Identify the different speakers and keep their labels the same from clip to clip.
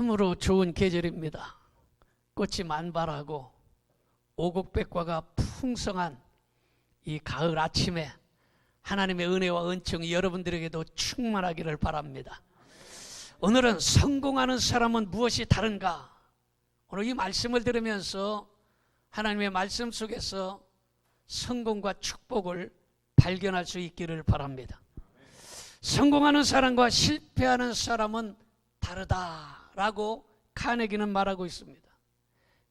Speaker 1: 참으로 좋은 계절입니다. 꽃이 만발하고 오곡백과가 풍성한 이 가을 아침에 하나님의 은혜와 은총이 여러분들에게도 충만하기를 바랍니다. 오늘은 성공하는 사람은 무엇이 다른가? 오늘 이 말씀을 들으면서 하나님의 말씀 속에서 성공과 축복을 발견할 수 있기를 바랍니다. 성공하는 사람과 실패하는 사람은 다르다라고 카네기는 말하고 있습니다.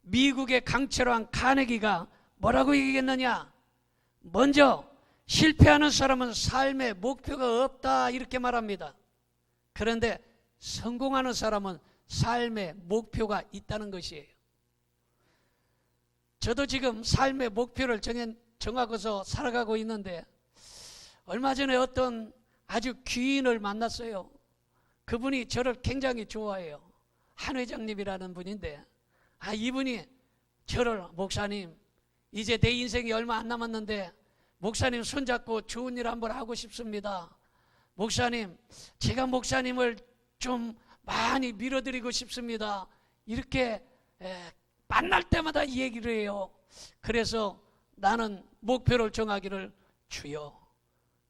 Speaker 1: 미국의 강철왕 카네기가 뭐라고 얘기했느냐? 먼저 실패하는 사람은 삶의 목표가 없다 이렇게 말합니다. 그런데 성공하는 사람은 삶의 목표가 있다는 것이에요. 저도 지금 삶의 목표를 정하고서 살아가고 있는데, 얼마 전에 어떤 아주 귀인을 만났어요. 그분이 저를 굉장히 좋아해요. 한 회장님이라는 분인데, 이분이 저를, 목사님, 이제 내 인생이 얼마 안 남았는데 목사님 손잡고 좋은 일 한번 하고 싶습니다. 목사님, 제가 목사님을 좀 많이 밀어드리고 싶습니다. 이렇게 만날 때마다 이 얘기를 해요. 그래서 나는 목표를 정하기를, 주여,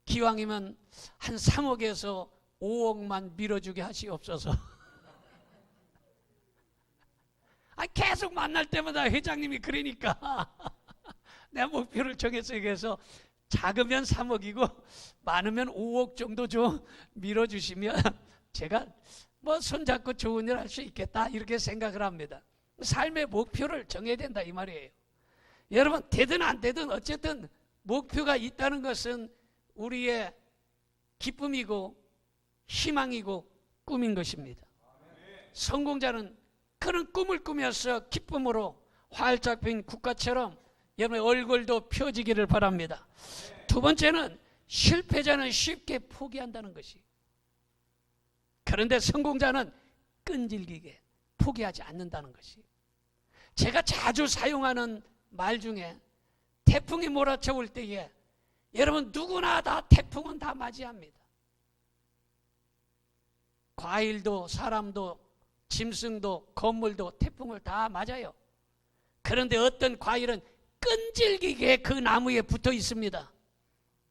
Speaker 1: 기왕이면 한 3억에서 5억만 밀어주게 하시옵소서. 계속 만날 때마다 회장님이 그러니까 내가 목표를 정했어요. 그래서 작으면 3억이고 많으면 5억 정도 좀 밀어주시면 제가 뭐 손잡고 좋은 일 할 수 있겠다 이렇게 생각을 합니다. 삶의 목표를 정해야 된다 이 말이에요. 여러분, 되든 안 되든 어쨌든 목표가 있다는 것은 우리의 기쁨이고 희망이고 꿈인 것입니다. 성공자는 그런 꿈을 꾸면서 기쁨으로 활짝 핀 국가처럼 여러분의 얼굴도 펴지기를 바랍니다. 두 번째는 실패자는 쉽게 포기한다는 것이, 그런데 성공자는 끈질기게 포기하지 않는다는 것이. 제가 자주 사용하는 말 중에, 태풍이 몰아쳐올 때에 여러분 누구나 다 태풍은 다 맞이합니다. 과일도 사람도 짐승도 건물도 태풍을 다 맞아요. 그런데 어떤 과일은 끈질기게 그 나무에 붙어 있습니다.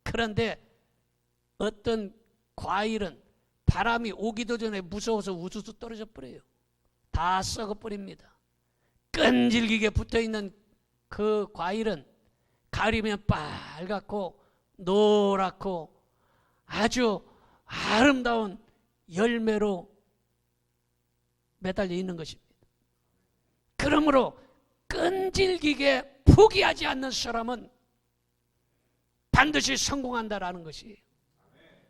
Speaker 1: 그런데 어떤 과일은 바람이 오기도 전에 무서워서 우수수 떨어져 버려요. 다 썩어버립니다. 끈질기게 붙어있는 그 과일은 가리면 빨갛고 노랗고 아주 아름다운 열매로 매달려 있는 것입니다. 그러므로 끈질기게 포기하지 않는 사람은 반드시 성공한다라는 것이에요.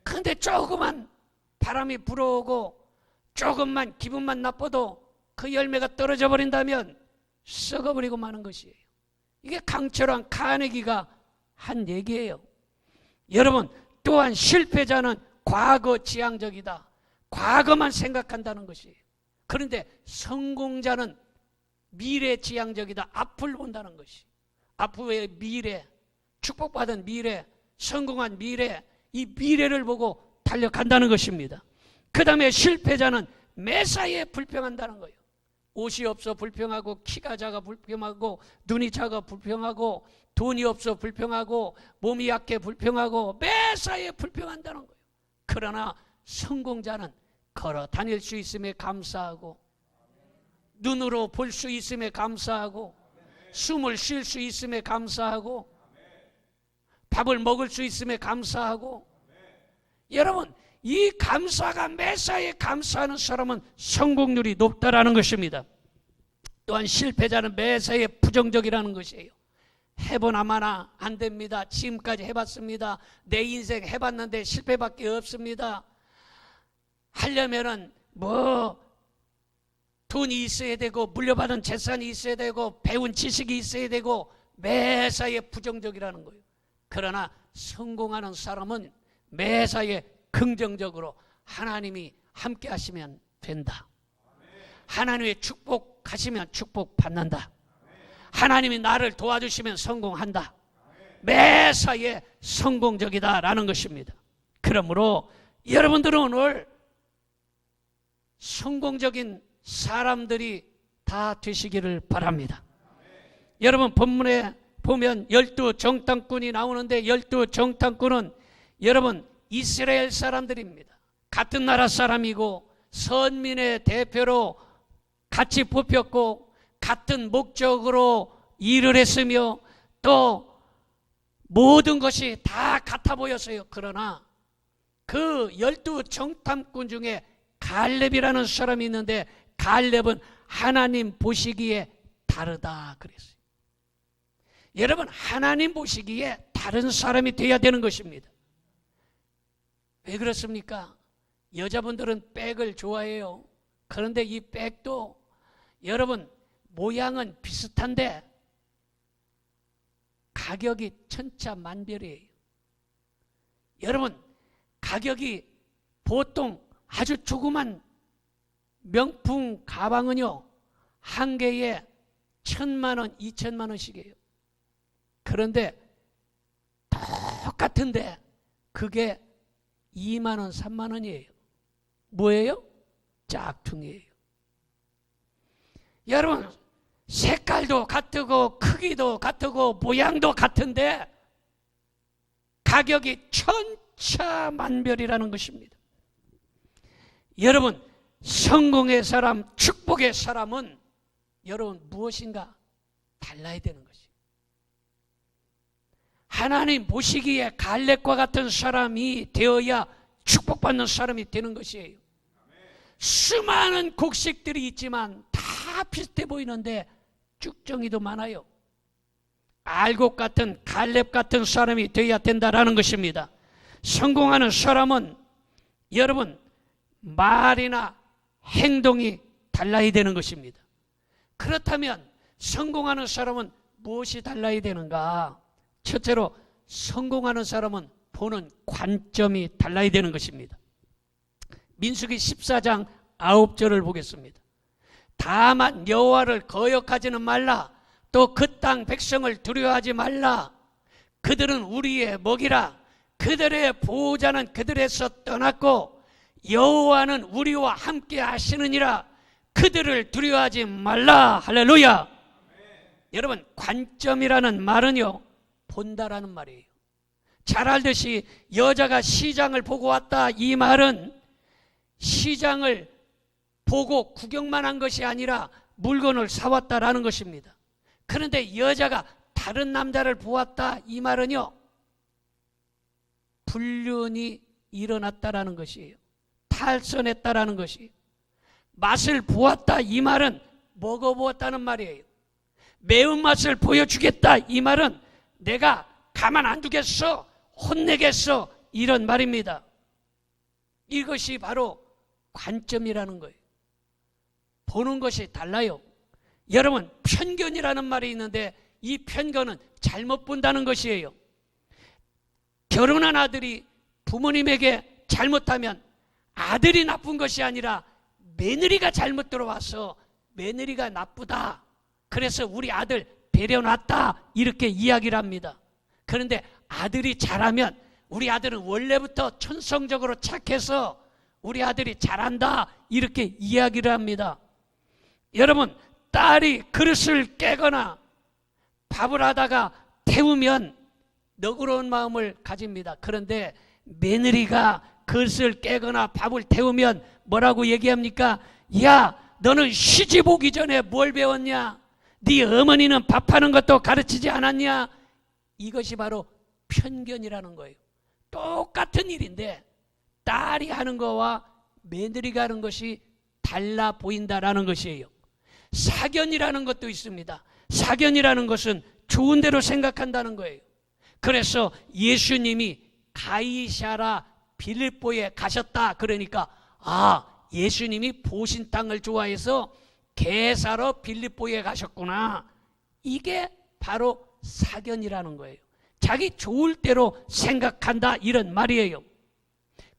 Speaker 1: 그런데 조금만 바람이 불어오고 조금만 기분만 나빠도 그 열매가 떨어져 버린다면 썩어버리고 마는 것이에요. 이게 강철왕 카네기가 한 얘기예요. 여러분, 또한 실패자는 과거 지향적이다. 과거만 생각한다는 것이에요. 그런데 성공자는 미래 지향적이다. 앞을 본다는 것이. 앞으로의 미래, 축복받은 미래, 성공한 미래, 이 미래를 보고 달려간다는 것입니다. 그 다음에 실패자는 매사에 불평한다는 거예요. 옷이 없어 불평하고, 키가 작아 불평하고, 눈이 작아 불평하고, 돈이 없어 불평하고, 몸이 약해 불평하고, 매사에 불평한다는 거예요. 그러나 성공자는 걸어 다닐 수 있음에 감사하고, 눈으로 볼 수 있음에 감사하고, 숨을 쉴 수 있음에 감사하고, 밥을 먹을 수 있음에 감사하고. 여러분, 이 감사가, 매사에 감사하는 사람은 성공률이 높다라는 것입니다. 또한 실패자는 매사에 부정적이라는 것이에요. 해보나마나 안 됩니다. 지금까지 해봤습니다. 내 인생 해봤는데 실패밖에 없습니다. 하려면은 돈이 있어야 되고, 물려받은 재산이 있어야 되고, 배운 지식이 있어야 되고, 매사에 부정적이라는 거예요. 그러나 성공하는 사람은 매사에 긍정적으로 하나님이 함께 하시면 된다. 하나님의 축복하시면 축복받는다. 하나님이 나를 도와주시면 성공한다. 매사에 성공적이다라는 것입니다. 그러므로 여러분들은 오늘 성공적인 사람들이 다 되시기를 바랍니다. 여러분, 본문에 보면 12정탐꾼이 나오는데 12정탐꾼은 여러분 이스라엘 사람들입니다. 같은 나라 사람이고 선민의 대표로 같이 뽑혔고 같은 목적으로 일을 했으며 또 모든 것이 다 같아 보였어요. 그러나 그 12정탐꾼 중에 갈렙이라는 사람이 있는데 갈렙은 하나님 보시기에 다르다 그랬어요. 여러분, 하나님 보시기에 다른 사람이 돼야 되는 것입니다. 왜 그렇습니까? 여자분들은 백을 좋아해요. 그런데 이 백도 여러분 모양은 비슷한데 가격이 천차만별이에요. 여러분, 가격이 보통 아주 조그만 명품 가방은요 한 개에 1,000만 원, 2,000만 원씩이에요. 그런데 똑같은데 그게 2만 원, 3만 원이에요. 뭐예요? 짝퉁이에요. 여러분, 색깔도 같고 크기도 같고 모양도 같은데 가격이 천차만별이라는 것입니다. 여러분, 성공의 사람, 축복의 사람은 여러분 무엇인가 달라야 되는 것이에요. 하나님 보시기에 갈렙과 같은 사람이 되어야 축복받는 사람이 되는 것이에요. 수많은 곡식들이 있지만 다 비슷해 보이는데 쭉정이도 많아요. 알곡 같은 갈렙 같은 사람이 되어야 된다라는 것입니다. 성공하는 사람은 여러분 말이나 행동이 달라야 되는 것입니다. 그렇다면 성공하는 사람은 무엇이 달라야 되는가? 첫째로 성공하는 사람은 보는 관점이 달라야 되는 것입니다. 민수기 14장 9절을 보겠습니다. 다만 여호와를 거역하지는 말라. 또 그 땅 백성을 두려워하지 말라. 그들은 우리의 먹이라. 그들의 보호자는 그들에서 떠났고 여호와는 우리와 함께 하시느니라. 그들을 두려워하지 말라. 할렐루야. 여러분, 관점이라는 말은요 본다라는 말이에요. 잘 알듯이 여자가 시장을 보고 왔다, 이 말은 시장을 보고 구경만 한 것이 아니라 물건을 사왔다라는 것입니다. 그런데 여자가 다른 남자를 보았다, 이 말은요 불륜이 일어났다라는 것이에요. 탈선했다라는 것이에요. 맛을 보았다, 이 말은 먹어보았다는 말이에요. 매운맛을 보여주겠다, 이 말은 내가 가만 안 두겠어, 혼내겠어, 이런 말입니다. 이것이 바로 관점이라는 거예요. 보는 것이 달라요. 여러분, 편견이라는 말이 있는데 이 편견은 잘못 본다는 것이에요. 결혼한 아들이 부모님에게 잘못하면 아들이 나쁜 것이 아니라 며느리가 잘못 들어와서 며느리가 나쁘다, 그래서 우리 아들 데려놨다, 이렇게 이야기를 합니다. 그런데 아들이 잘하면 우리 아들은 원래부터 천성적으로 착해서 우리 아들이 잘한다, 이렇게 이야기를 합니다. 여러분, 딸이 그릇을 깨거나 밥을 하다가 태우면 너그러운 마음을 가집니다. 그런데 며느리가 그릇을 깨거나 밥을 태우면 뭐라고 얘기합니까? 야, 너는 시집 오기 전에 뭘 배웠냐? 네 어머니는 밥하는 것도 가르치지 않았냐? 이것이 바로 편견이라는 거예요. 똑같은 일인데 딸이 하는 거와 며느리가 하는 것이 달라 보인다라는 것이에요. 사견이라는 것도 있습니다. 사견이라는 것은 좋은 대로 생각한다는 거예요. 그래서 예수님이 가이사랴 빌립보에 가셨다, 그러니까 예수님이 보신 땅을 좋아해서 게사로 빌립보에 가셨구나, 이게 바로 사견이라는 거예요. 자기 좋을 대로 생각한다, 이런 말이에요.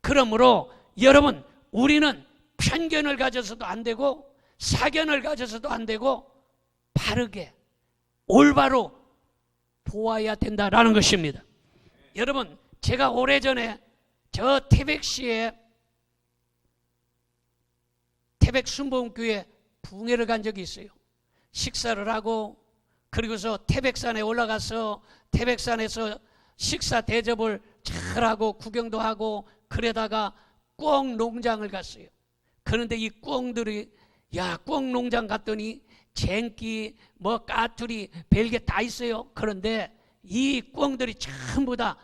Speaker 1: 그러므로 여러분, 우리는 편견을 가져서도 안 되고 사견을 가져서도 안 되고 바르게 올바로 보아야 된다라는 것입니다. 여러분, 제가 오래전에 저 태백시에 태백순복음교회 붕해를 간 적이 있어요. 식사를 하고 그리고서 태백산에 올라가서 태백산에서 식사 대접을 잘하고 구경도 하고 그러다가 꿩 농장을 갔어요. 그런데 이 꿩들이 꿩 농장 갔더니 쟁기 뭐 까투리 별게 다 있어요. 그런데 이 꿩들이 전부 다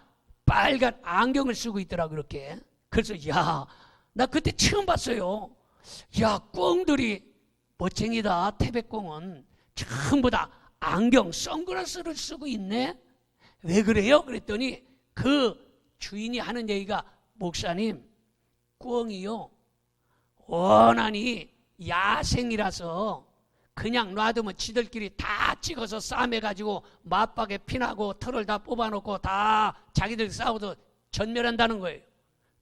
Speaker 1: 빨간 안경을 쓰고 있더라 그렇게. 그래서 나 그때 처음 봤어요. 꿩들이 멋쟁이다. 태백꿩은 전부 다 안경 선글라스를 쓰고 있네. 왜 그래요? 그랬더니 그 주인이 하는 얘기가 목사님 꿩이요 원한이 야생이라서 그냥 놔두면 지들끼리 다 찍어서 싸매가지고 맞박에 피나고 털을 다 뽑아놓고 다 자기들 싸워도 전멸한다는 거예요.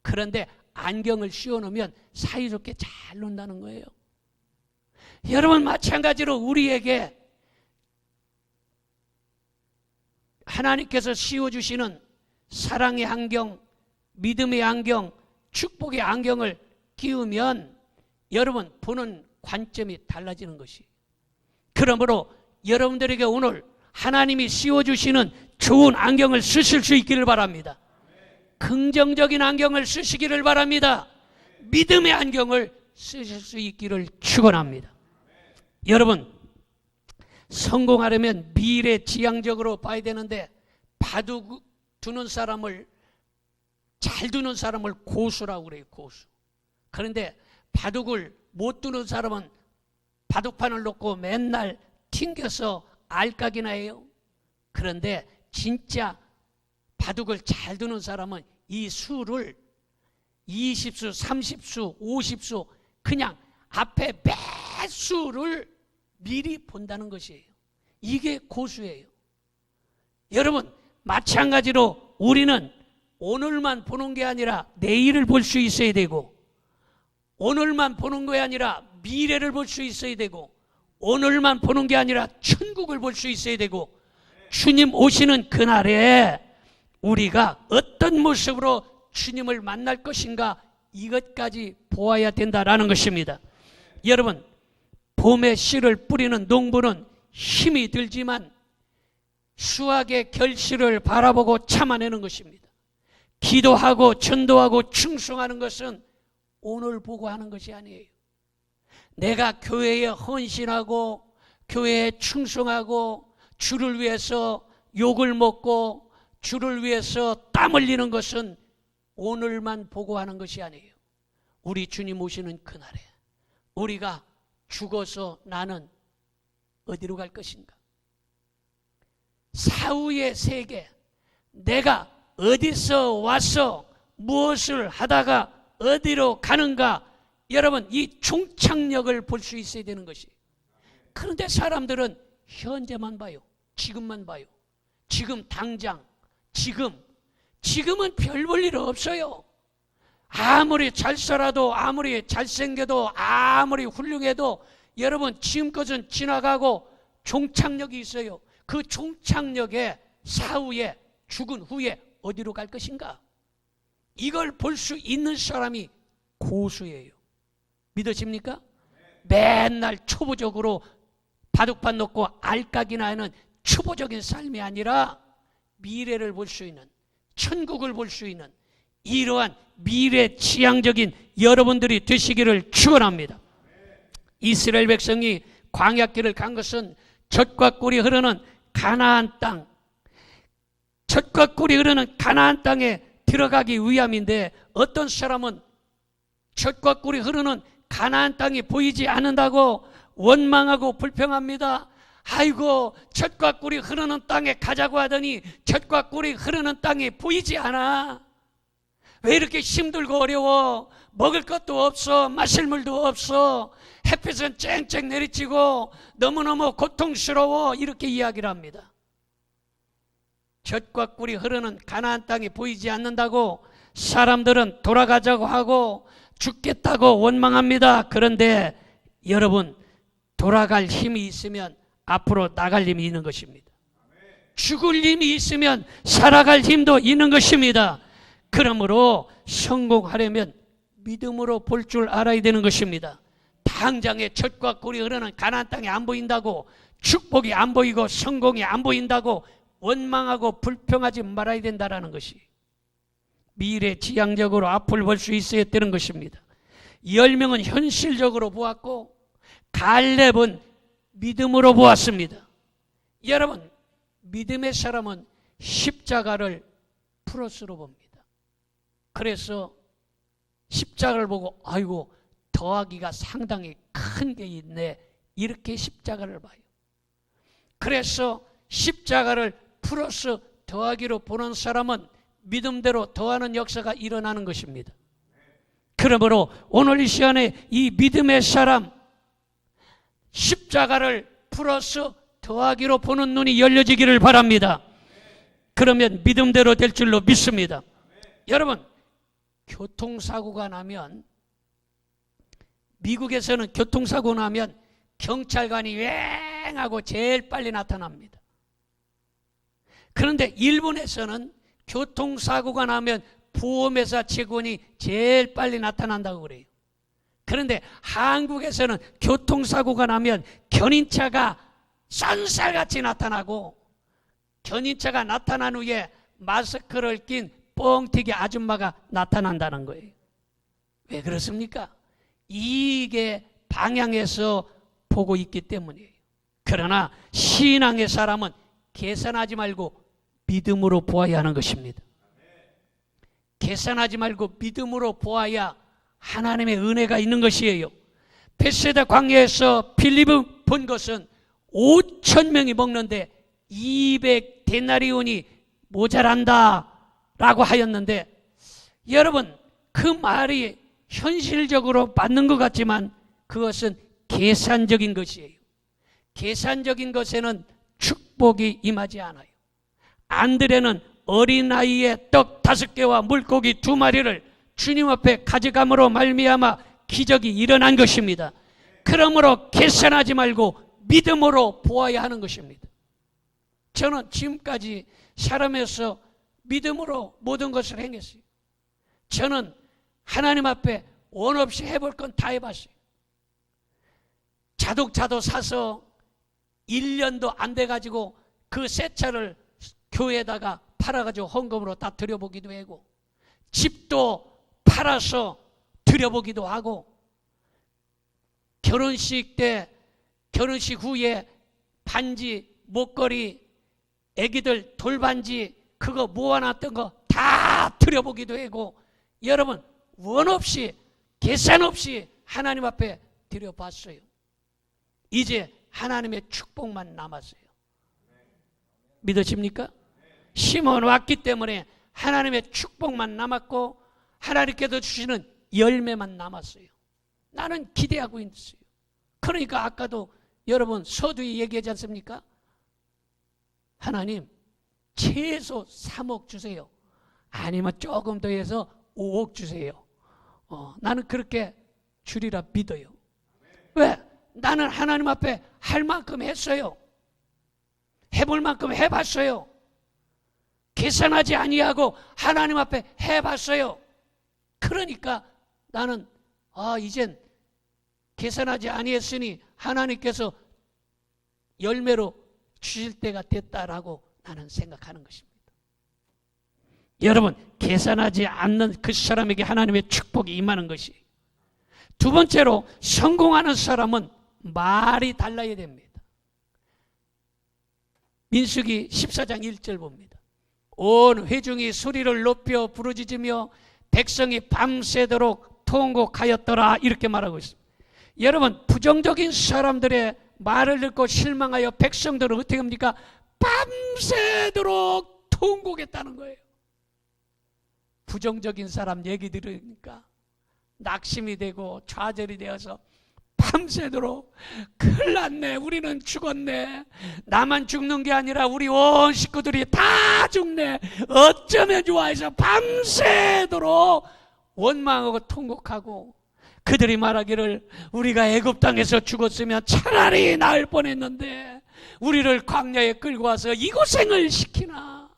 Speaker 1: 그런데 안경을 씌워놓으면 사이좋게 잘 논다는 거예요. 여러분 마찬가지로 우리에게 하나님께서 씌워주시는 사랑의 안경, 믿음의 안경, 축복의 안경을 끼우면 여러분 보는 관점이 달라지는 것이. 그러므로 여러분들에게 오늘 하나님이 씌워주시는 좋은 안경을 쓰실 수 있기를 바랍니다. 긍정적인 안경을 쓰시기를 바랍니다. 믿음의 안경을 쓰실 수 있기를 축원합니다. 여러분 성공하려면 미래지향적으로 봐야 되는데 바둑 두는 사람을 잘 두는 사람을 고수라고 그래요. 고수. 그런데 바둑을 못 두는 사람은 바둑판을 놓고 맨날 튕겨서 알까기나 해요. 그런데 진짜 바둑을 잘 두는 사람은 이 수를 20수, 30수, 50수 그냥 앞에 매 수를 미리 본다는 것이에요. 이게 고수예요. 여러분 마찬가지로 우리는 오늘만 보는 게 아니라 내일을 볼 수 있어야 되고 오늘만 보는 게 아니라 미래를 볼 수 있어야 되고 오늘만 보는 게 아니라 천국을 볼 수 있어야 되고 주님 오시는 그날에 우리가 어떤 모습으로 주님을 만날 것인가 이것까지 보아야 된다라는 것입니다. 여러분 봄에 씨를 뿌리는 농부는 힘이 들지만 수확의 결실을 바라보고 참아내는 것입니다. 기도하고 전도하고 충성하는 것은 오늘 보고 하는 것이 아니에요. 내가 교회에 헌신하고 교회에 충성하고 주를 위해서 욕을 먹고 주를 위해서 땀 흘리는 것은 오늘만 보고 하는 것이 아니에요. 우리 주님 오시는 그날에 우리가 죽어서 나는 어디로 갈 것인가? 사후의 세계, 내가 어디서 와서 무엇을 하다가 어디로 가는가? 여러분 이 종착역을 볼 수 있어야 되는 것이. 그런데 사람들은 현재만 봐요. 지금만 봐요. 지금 당장 지금은 별 볼 일 없어요. 아무리 잘 살아도 아무리 잘생겨도 아무리 훌륭해도 여러분 지금껏은 지나가고 종착역이 있어요. 그 종착역에 사후에 죽은 후에 어디로 갈 것인가? 이걸 볼 수 있는 사람이 고수예요. 믿으십니까? 맨날 초보적으로 바둑판 놓고 알까기나 하는 초보적인 삶이 아니라 미래를 볼 수 있는 천국을 볼 수 있는 이러한 미래지향적인 여러분들이 되시기를 축원합니다. 이스라엘 백성이 광야길을 간 것은 젖과 꿀이 흐르는 가나안 땅, 젖과 꿀이 흐르는 가나안 땅에 들어가기 위함인데 어떤 사람은 젖과 꿀이 흐르는 가나안 땅이 보이지 않는다고 원망하고 불평합니다. 아이고 젖과 꿀이 흐르는 땅에 가자고 하더니 젖과 꿀이 흐르는 땅이 보이지 않아. 왜 이렇게 힘들고 어려워? 먹을 것도 없어, 마실 물도 없어, 햇빛은 쨍쨍 내리치고 너무너무 고통스러워. 이렇게 이야기를 합니다. 젖과 꿀이 흐르는 가나안 땅이 보이지 않는다고 사람들은 돌아가자고 하고 죽겠다고 원망합니다. 그런데 여러분 돌아갈 힘이 있으면 앞으로 나갈 힘이 있는 것입니다. 죽을 힘이 있으면 살아갈 힘도 있는 것입니다. 그러므로 성공하려면 믿음으로 볼 줄 알아야 되는 것입니다. 다 당장에 젖과 꿀이 흐르는 가나안 땅이 안 보인다고, 축복이 안 보이고 성공이 안 보인다고 원망하고 불평하지 말아야 된다라는 것이 미래 지향적으로 앞을 볼 수 있어야 되는 것입니다. 10명은 현실적으로 보았고 갈렙은 믿음으로 보았습니다. 여러분, 믿음의 사람은 십자가를 플러스로 봅니다. 그래서 십자가를 보고 아이고 더하기가 상당히 큰 게 있네, 이렇게 십자가를 봐요. 그래서 십자가를 플러스 더하기로 보는 사람은 믿음대로 더하는 역사가 일어나는 것입니다. 그러므로 오늘 이 시간에 이 믿음의 사람, 십자가를 플러스 더하기로 보는 눈이 열려지기를 바랍니다. 그러면 믿음대로 될 줄로 믿습니다. 여러분, 교통사고가 나면, 미국에서는 교통사고 나면 경찰관이 왱 하고 제일 빨리 나타납니다. 그런데 일본에서는 교통사고가 나면 보험회사 직원이 제일 빨리 나타난다고 그래요. 그런데 한국에서는 교통사고가 나면 견인차가 쏜살같이 나타나고, 견인차가 나타난 후에 마스크를 낀 뻥튀기 아줌마가 나타난다는 거예요. 왜 그렇습니까? 이익의 방향에서 보고 있기 때문이에요. 그러나 신앙의 사람은 계산하지 말고 믿음으로 보아야 하는 것입니다. 계산하지 말고 믿음으로 보아야 하나님의 은혜가 있는 것이에요. 베세다 광야에서 빌립을 본 것은 5,000명이 먹는데 200데나리온이 모자란다 라고 하였는데, 여러분, 그 말이 현실적으로 맞는 것 같지만 그것은 계산적인 것이에요. 계산적인 것에는 축복이 임하지 않아요. 안드레는 어린아이의 떡 5개와 물고기 2마리를 주님 앞에 가져감으로 말미암아 기적이 일어난 것입니다. 그러므로 계산하지 말고 믿음으로 보아야 하는 것입니다. 저는 지금까지 사람에서 믿음으로 모든 것을 행했어요. 저는 하나님 앞에 원 없이 해볼 건 다 해봤어요. 자동차도 사서 1년도 안 돼가지고 그 새 차를 교회에다가 팔아가지고 헌금으로 다 드려보기도 하고, 집도 팔아서 드려보기도 하고, 결혼식 때, 결혼식 후에 반지, 목걸이, 애기들 돌반지 그거 모아놨던 거 다 드려보기도 하고, 여러분, 원 없이 계산 없이 하나님 앞에 드려봤어요. 이제 하나님의 축복만 남았어요. 믿으십니까? 심어놨기 때문에 하나님의 축복만 남았고 하나님께서 주시는 열매만 남았어요. 나는 기대하고 있어요. 그러니까 아까도 여러분 서두에 얘기하지 않습니까? 하나님 최소 3억 주세요. 아니면 조금 더 해서 5억 주세요. 나는 그렇게 주리라 믿어요. 왜? 나는 하나님 앞에 할 만큼 했어요. 해볼 만큼 해봤어요. 계산하지 아니하고 하나님 앞에 해봤어요. 그러니까 나는 이젠 계산하지 아니했으니 하나님께서 열매로 주실 때가 됐다라고 나는 생각하는 것입니다. 여러분, 계산하지 않는 그 사람에게 하나님의 축복이 임하는 것이. 두 번째로, 성공하는 사람은 말이 달라야 됩니다. 민수기 14장 1절 봅니다. 온 회중이 소리를 높여 부르짖으며 백성이 밤새도록 통곡하였더라, 이렇게 말하고 있습니다. 여러분, 부정적인 사람들의 말을 듣고 실망하여 백성들은 어떻게 합니까? 밤새도록 통곡했다는 거예요. 부정적인 사람 얘기 들으니까 낙심이 되고 좌절이 되어서 밤새도록 큰일 났네, 우리는 죽었네, 나만 죽는 게 아니라 우리 온 식구들이 다 죽네, 어쩌면 좋아 해서 밤새도록 원망하고 통곡하고, 그들이 말하기를 우리가 애굽 땅에서 죽었으면 차라리 나을 뻔했는데 우리를 광야에 끌고 와서 이 고생을 시키나,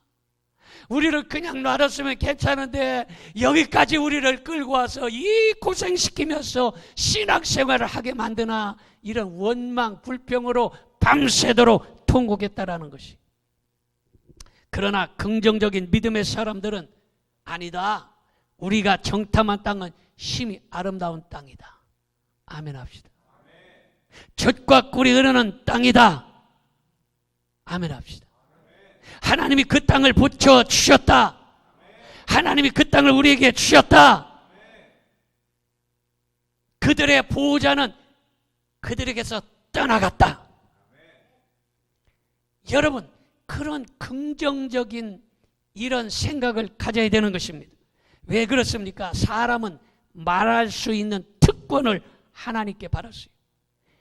Speaker 1: 우리를 그냥 놔뒀으면 괜찮은데 여기까지 우리를 끌고 와서 이 고생시키면서 신앙생활을 하게 만드나, 이런 원망, 불평으로 밤새도록 통곡했다라는 것이. 그러나 긍정적인 믿음의 사람들은 아니다, 우리가 정탐한 땅은 심히 아름다운 땅이다. 아멘 합시다. 젖과 꿀이 흐르는 땅이다. 아멘 합시다. 하나님이 그 땅을 붙여 주셨다. 하나님이 그 땅을 우리에게 주셨다. 그들의 보호자는 그들에게서 떠나갔다. 여러분, 그런 긍정적인 이런 생각을 가져야 되는 것입니다. 왜 그렇습니까? 사람은 말할 수 있는 특권을 하나님께 받았어요.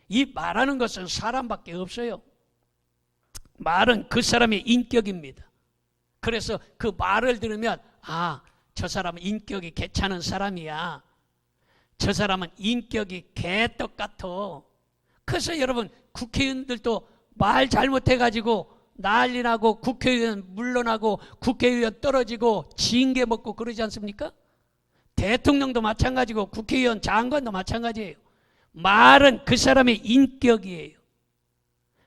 Speaker 1: 이 말하는 것은 사람밖에 없어요. 말은 그 사람의 인격입니다. 그래서 그 말을 들으면 저 사람은 인격이 괜찮은 사람이야. 저 사람은 인격이 개떡 같아. 그래서 여러분, 국회의원들도 말 잘못해가지고 난리 나고 국회의원 물러나고 국회의원 떨어지고 징계 먹고 그러지 않습니까? 대통령도 마찬가지고 국회의원 장관도 마찬가지예요. 말은 그 사람의 인격이에요.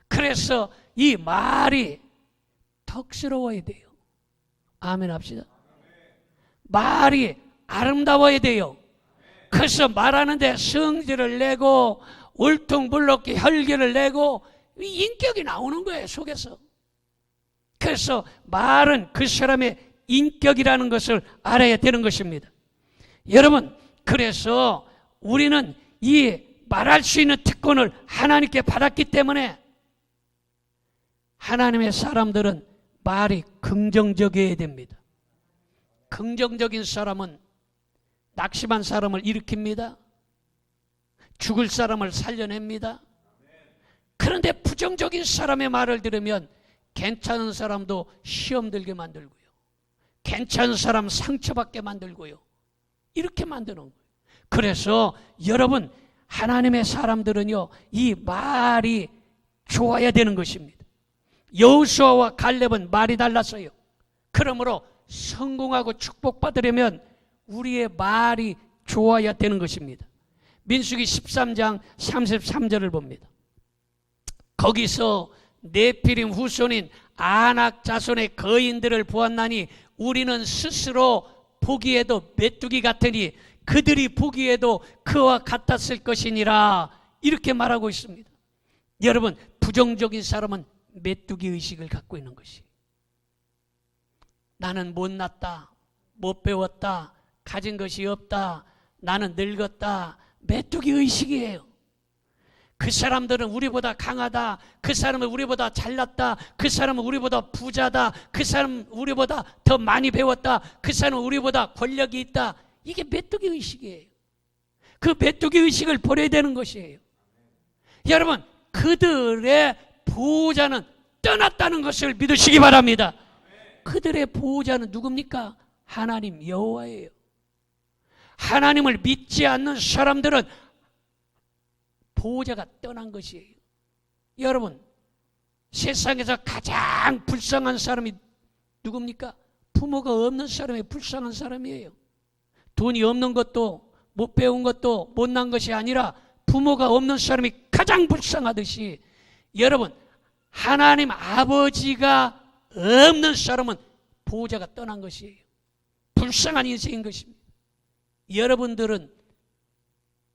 Speaker 1: 그래서 이 말이 덕스러워야 돼요. 아멘 합시다. 말이 아름다워야 돼요. 그래서 말하는데 성질을 내고 울퉁불퉁 혈기를 내고 인격이 나오는 거예요, 속에서. 그래서 말은 그 사람의 인격이라는 것을 알아야 되는 것입니다. 여러분, 그래서 우리는 이 말할 수 있는 특권을 하나님께 받았기 때문에 하나님의 사람들은 말이 긍정적이어야 됩니다. 긍정적인 사람은 낙심한 사람을 일으킵니다. 죽을 사람을 살려냅니다. 그런데 부정적인 사람의 말을 들으면 괜찮은 사람도 시험 들게 만들고요, 괜찮은 사람 상처받게 만들고요, 이렇게 만드는 거예요. 그래서 여러분, 하나님의 사람들은요, 이 말이 좋아야 되는 것입니다. 여호수아와 갈렙은 말이 달랐어요. 그러므로 성공하고 축복받으려면 우리의 말이 좋아야 되는 것입니다. 민수기 13장 33절을 봅니다. 거기서 네피림 후손인 아낙 자손의 거인들을 보았나니 우리는 스스로 보기에도 메뚜기 같으니 그들이 보기에도 그와 같았을 것이니라, 이렇게 말하고 있습니다. 여러분, 부정적인 사람은 메뚜기 의식을 갖고 있는 것이, 나는 못났다, 못 배웠다, 가진 것이 없다, 나는 늙었다, 메뚜기 의식이에요. 그 사람들은 우리보다 강하다, 그 사람은 우리보다 잘났다, 그 사람은 우리보다 부자다, 그 사람은 우리보다 더 많이 배웠다, 그 사람은 우리보다 권력이 있다. 이게 메뚜기 의식이에요. 그 메뚜기 의식을 버려야 되는 것이에요. 여러분, 그들의 보호자는 떠났다는 것을 믿으시기 바랍니다. 그들의 보호자는 누굽니까? 하나님 여호와예요. 하나님을 믿지 않는 사람들은 보호자가 떠난 것이에요. 여러분, 세상에서 가장 불쌍한 사람이 누굽니까? 부모가 없는 사람이 불쌍한 사람이에요. 돈이 없는 것도 못 배운 것도 못난 것이 아니라 부모가 없는 사람이 가장 불쌍하듯이, 여러분, 하나님 아버지가 없는 사람은 보호자가 떠난 것이에요. 불쌍한 인생인 것입니다. 여러분들은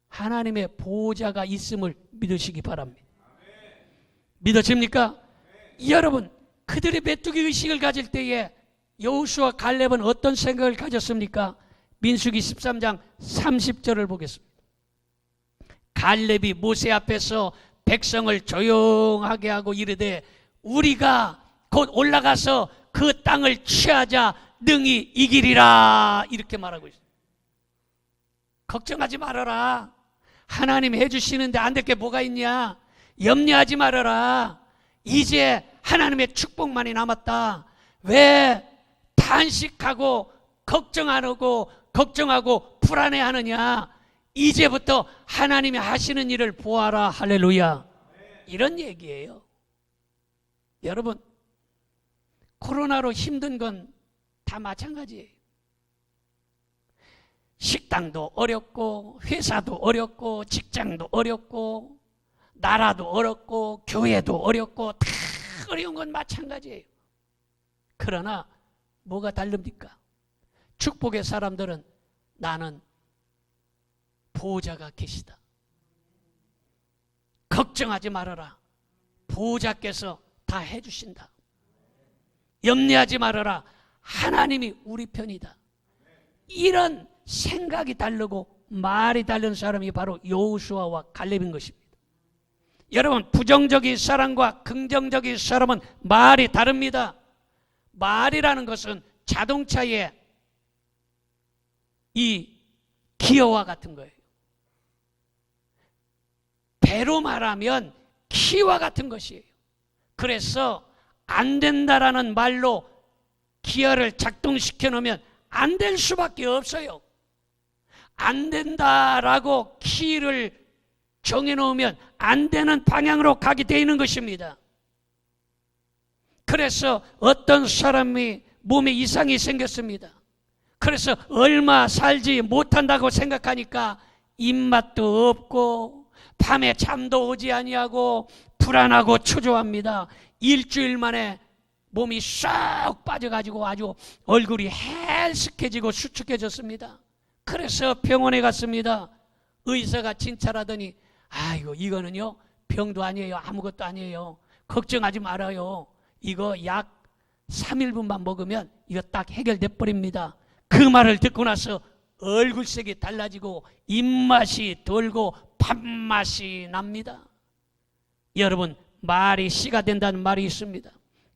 Speaker 1: 하나님의 보호자가 있음을 믿으시기 바랍니다. 믿어집니까? 여러분, 그들의 메뚜기 의식을 가질 때에 여호수아 갈렙은 어떤 생각을 가졌습니까? 민수기 13장 30절을 보겠습니다. 갈렙이 모세 앞에서 백성을 조용하게 하고 이르되 우리가 곧 올라가서 그 땅을 취하자 능히 이기리라, 이렇게 말하고 있습니다. 걱정하지 말아라. 하나님 해주시는데 안 될 게 뭐가 있냐? 염려하지 말아라. 이제 하나님의 축복만이 남았다. 왜 탄식하고 걱정 안 하고 걱정하고 불안해하느냐? 이제부터 하나님이 하시는 일을 보아라. 할렐루야. 이런 얘기예요. 여러분, 코로나로 힘든 건 다 마찬가지예요. 식당도 어렵고 회사도 어렵고 직장도 어렵고 나라도 어렵고 교회도 어렵고 다 어려운 건 마찬가지예요. 그러나 뭐가 다릅니까? 축복의 사람들은 나는 보호자가 계시다. 걱정하지 말아라. 보호자께서 다 해주신다. 염려하지 말아라. 하나님이 우리 편이다. 이런 생각이 다르고 말이 다른 사람이 바로 여호수아와 갈렙인 것입니다. 여러분, 부정적인 사람과 긍정적인 사람은 말이 다릅니다. 말이라는 것은 자동차의 이 기어와 같은 거예요. 배로 말하면 키와 같은 것이에요. 그래서 안 된다라는 말로 기어를 작동시켜 놓으면 안 될 수밖에 없어요. 안 된다라고 키를 정해 놓으면 안 되는 방향으로 가게 되어 있는 것입니다. 그래서 어떤 사람이 몸에 이상이 생겼습니다. 그래서 얼마 살지 못한다고 생각하니까 입맛도 없고 밤에 잠도 오지 아니하고 불안하고 초조합니다. 일주일 만에 몸이 쏙 빠져가지고 아주 얼굴이 헬스케지고 수축해졌습니다. 그래서 병원에 갔습니다. 의사가 진찰하더니 아이고 이거는요 병도 아니에요. 아무것도 아니에요. 걱정하지 말아요. 이거 약 3일분만 먹으면 이거 딱 해결돼 버립니다. 그 말을 듣고 나서 얼굴색이 달라지고 입맛이 돌고 밥맛이 납니다. 여러분, 말이 씨가 된다는 말이 있습니다.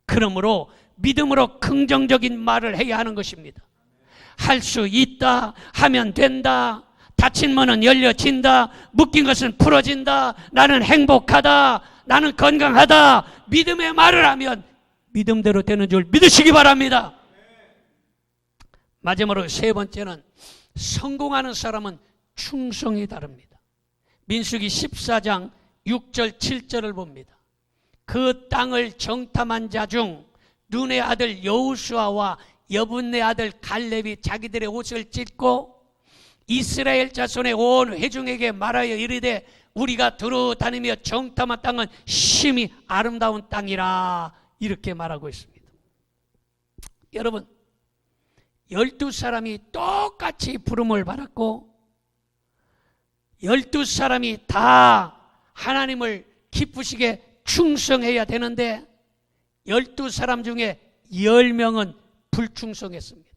Speaker 1: 그러므로 믿음으로 긍정적인 말을 해야 하는 것입니다. 할 수 있다, 하면 된다, 닫힌 문은 열려진다, 묶인 것은 풀어진다, 나는 행복하다, 나는 건강하다, 믿음의 말을 하면 믿음대로 되는 줄 믿으시기 바랍니다. 마지막으로 세 번째는 성공하는 사람은 충성이 다릅니다. 민수기 14장 6절 7절을 봅니다. 그 땅을 정탐한 자 중 눈의 아들 여호수아와 여분네 아들 갈렙이 자기들의 옷을 찢고 이스라엘 자손의 온 회중에게 말하여 이르되 우리가 두루 다니며 정탐한 땅은 심히 아름다운 땅이라 이렇게 말하고 있습니다. 여러분, 12사람이 똑같이 부름을 받았고 12사람이 다 하나님을 기쁘시게 충성해야 되는데 12사람 중에 10명은 불충성했습니다.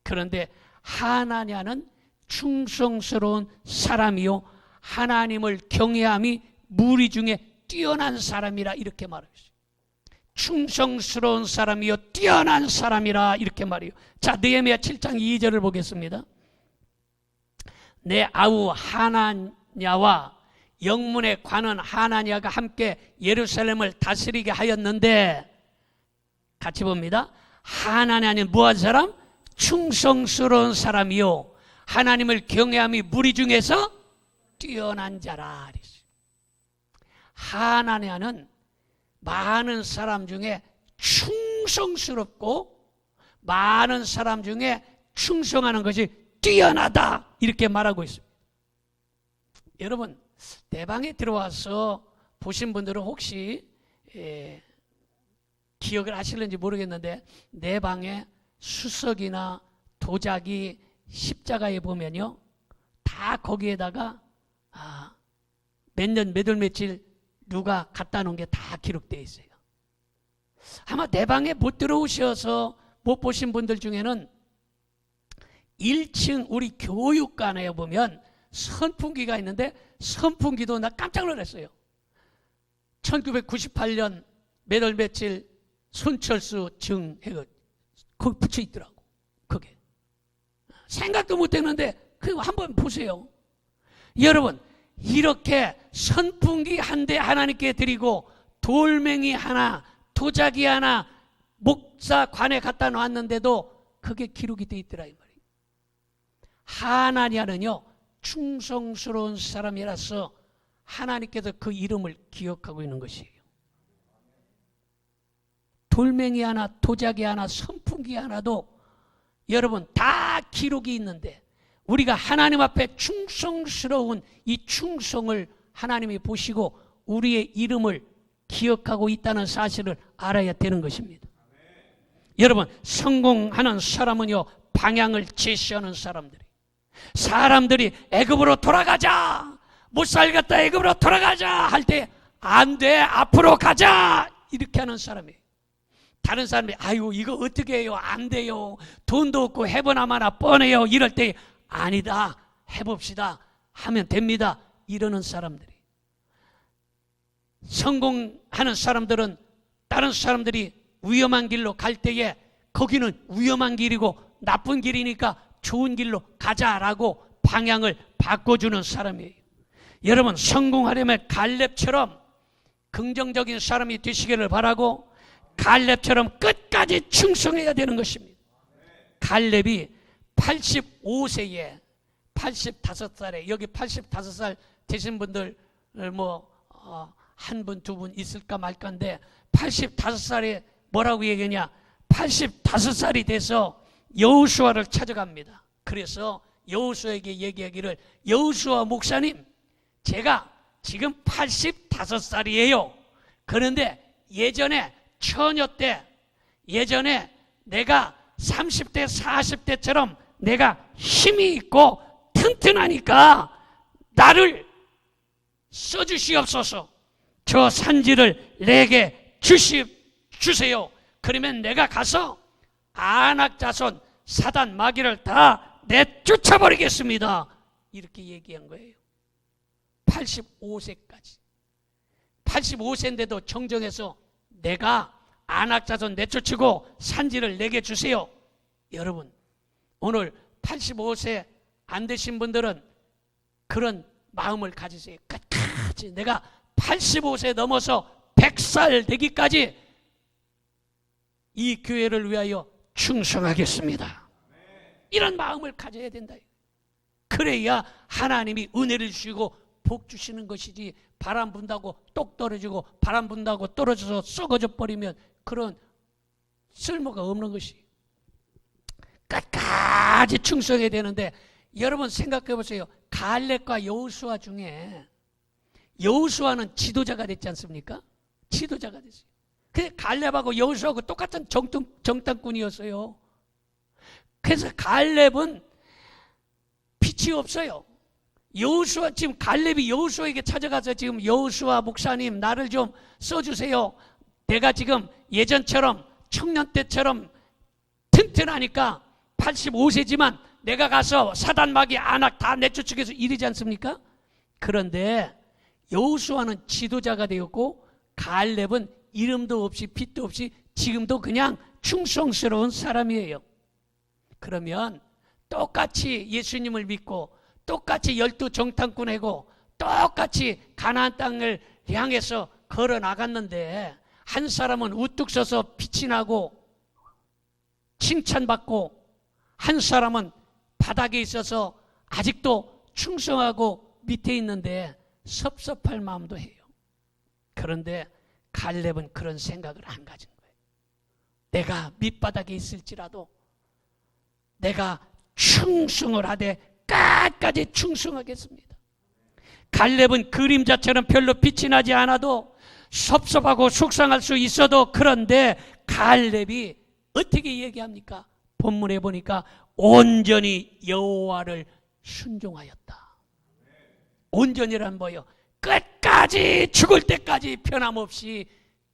Speaker 1: 그런데 하나냐는 충성스러운 사람이요 하나님을 경외함이 무리 중에 뛰어난 사람이라 이렇게 말했어요. 충성스러운 사람이요 뛰어난 사람이라 이렇게 말해요. 자, 느헤미야 7장 2절을 보겠습니다. 내 아우 하나냐와 영문의 관원 하나냐가 함께 예루살렘을 다스리게 하였는데 같이 봅니다. 하나냐는 무한 사람? 충성스러운 사람이요 하나님을 경외함이 무리 중에서 뛰어난 자라. 하나냐는 많은 사람 중에 충성스럽고 많은 사람 중에 충성하는 것이 뛰어나다 이렇게 말하고 있습니다. 여러분, 내 방에 들어와서 보신 분들은 혹시 기억을 하실는지 모르겠는데 내 방에 수석이나 도자기 십자가에 보면요 다 거기에다가 몇 년 몇 월 며칠 누가 갖다 놓은 게 다 기록되어 있어요. 아마 내 방에 못 들어오셔서 못 보신 분들 중에는 1층 우리 교육관에 보면 선풍기가 있는데 선풍기도 나 깜짝 놀랐어요. 1998년 몇 월 며칠 손철수 증 해가 거기 붙여 있더라고. 그게 생각도 못 했는데 그거 한번 보세요. 여러분, 이렇게 선풍기 한 대 하나님께 드리고 돌멩이 하나, 도자기 하나 목사관에 갖다 놨는데도 그게 기록이 돼 있더라 이 말이에요. 하나냐는요 충성스러운 사람이라서 하나님께서 그 이름을 기억하고 있는 것이에요. 돌멩이 하나, 도자기 하나, 선풍기 하나도 여러분 다 기록이 있는데 우리가 하나님 앞에 충성스러운 이 충성을 하나님이 보시고 우리의 이름을 기억하고 있다는 사실을 알아야 되는 것입니다. 여러분 성공하는 사람은요 방향을 제시하는 사람들이 애굽으로 돌아가자, 못 살겠다 애굽으로 돌아가자 할 때 안 돼 앞으로 가자 이렇게 하는 사람이에요. 다른 사람들이 아유 이거 어떻게 해요, 안 돼요, 돈도 없고 해보나마나 뻔해요 이럴 때 아니다 해봅시다 하면 됩니다 이러는 사람들이. 성공하는 사람들은 다른 사람들이 위험한 길로 갈 때에 거기는 위험한 길이고 나쁜 길이니까 좋은 길로 가자라고 방향을 바꿔주는 사람이에요. 여러분 성공하려면 갈렙처럼 긍정적인 사람이 되시기를 바라고 갈렙처럼 끝까지 충성해야 되는 것입니다. 갈렙이 85세에 85살에 여기 85살 되신 분들 한 분, 두 분 있을까 말까인데 85살에 뭐라고 얘기하냐, 85살이 돼서 여호수아를 찾아갑니다. 그래서 여호수아에게 얘기하기를 여호수아 목사님 제가 지금 85살이에요. 그런데 예전에 처녀 때 예전에 내가 30대 40대처럼 내가 힘이 있고 튼튼하니까 나를 써주시옵소서. 저 산지를 내게 주세요. 그러면 내가 가서 아낙 자손 사단 마귀를 다 내쫓아버리겠습니다. 이렇게 얘기한 거예요. 85세까지 85세인데도 정정해서 내가 아낙 자손 내쫓고 산지를 내게 주세요. 여러분 오늘 85세 안 되신 분들은 그런 마음을 가지세요. 끝까지 내가 85세 넘어서 100살 되기까지 이 교회를 위하여 충성하겠습니다. 이런 마음을 가져야 된다. 그래야 하나님이 은혜를 주시고 복 주시는 것이지 바람 분다고 똑 떨어지고 바람 분다고 떨어져서 썩어져 버리면 그런 쓸모가 없는 것이. 끝까지 충성해야 되는데 여러분 생각해 보세요. 갈렙과 여호수아 중에 여호수아는 지도자가 됐지 않습니까? 지도자가 됐어요. 근데 갈렙하고 여호수아하고 똑같은 정탐꾼이었어요. 그래서 갈렙은 빛이 없어요. 여호수아 지금 갈렙이 여호수아에게 찾아가서 지금 여호수아 목사님 나를 좀 써주세요. 내가 지금 예전처럼 청년 때처럼 튼튼하니까 85세지만 내가 가서 사단 마귀 아낙 다 내쫓기 위해서 이러지 않습니까? 그런데 여호수아는 지도자가 되었고 갈렙은 이름도 없이 빛도 없이 지금도 그냥 충성스러운 사람이에요. 그러면 똑같이 예수님을 믿고 똑같이 12 정탐꾼이고 똑같이 가나안 땅을 향해서 걸어 나갔는데 한 사람은 우뚝 서서 빛이 나고 칭찬받고 한 사람은 바닥에 있어서 아직도 충성하고 밑에 있는데 섭섭할 마음도 해요. 그런데 갈렙은 그런 생각을 안 가진 거예요. 내가 밑바닥에 있을지라도 내가 충성을 하되 끝까지 충성하겠습니다. 갈렙은 그림자처럼 별로 빛이 나지 않아도 섭섭하고 속상할 수 있어도 그런데 갈렙이 어떻게 얘기합니까? 본문에 보니까 온전히 여호와를 순종하였다. 온전이란 뭐예요? 끝까지 죽을 때까지 변함없이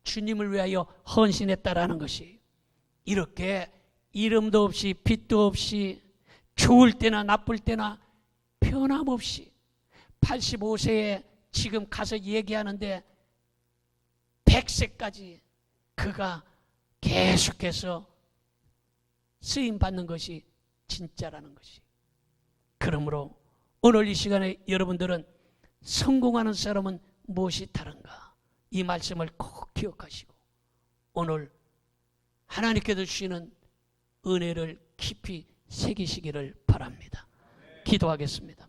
Speaker 1: 주님을 위하여 헌신했다라는 것이. 이렇게 이름도 없이 빛도 없이 좋을 때나 나쁠 때나 변함없이 85세에 지금 가서 얘기하는데 100세까지 그가 계속해서 쓰임받는 것이 진짜라는 것이. 그러므로 오늘 이 시간에 여러분들은 성공하는 사람은 무엇이 다른가? 이 말씀을 꼭 기억하시고 오늘 하나님께서 주시는 은혜를 깊이 새기시기를 바랍니다. 기도하겠습니다.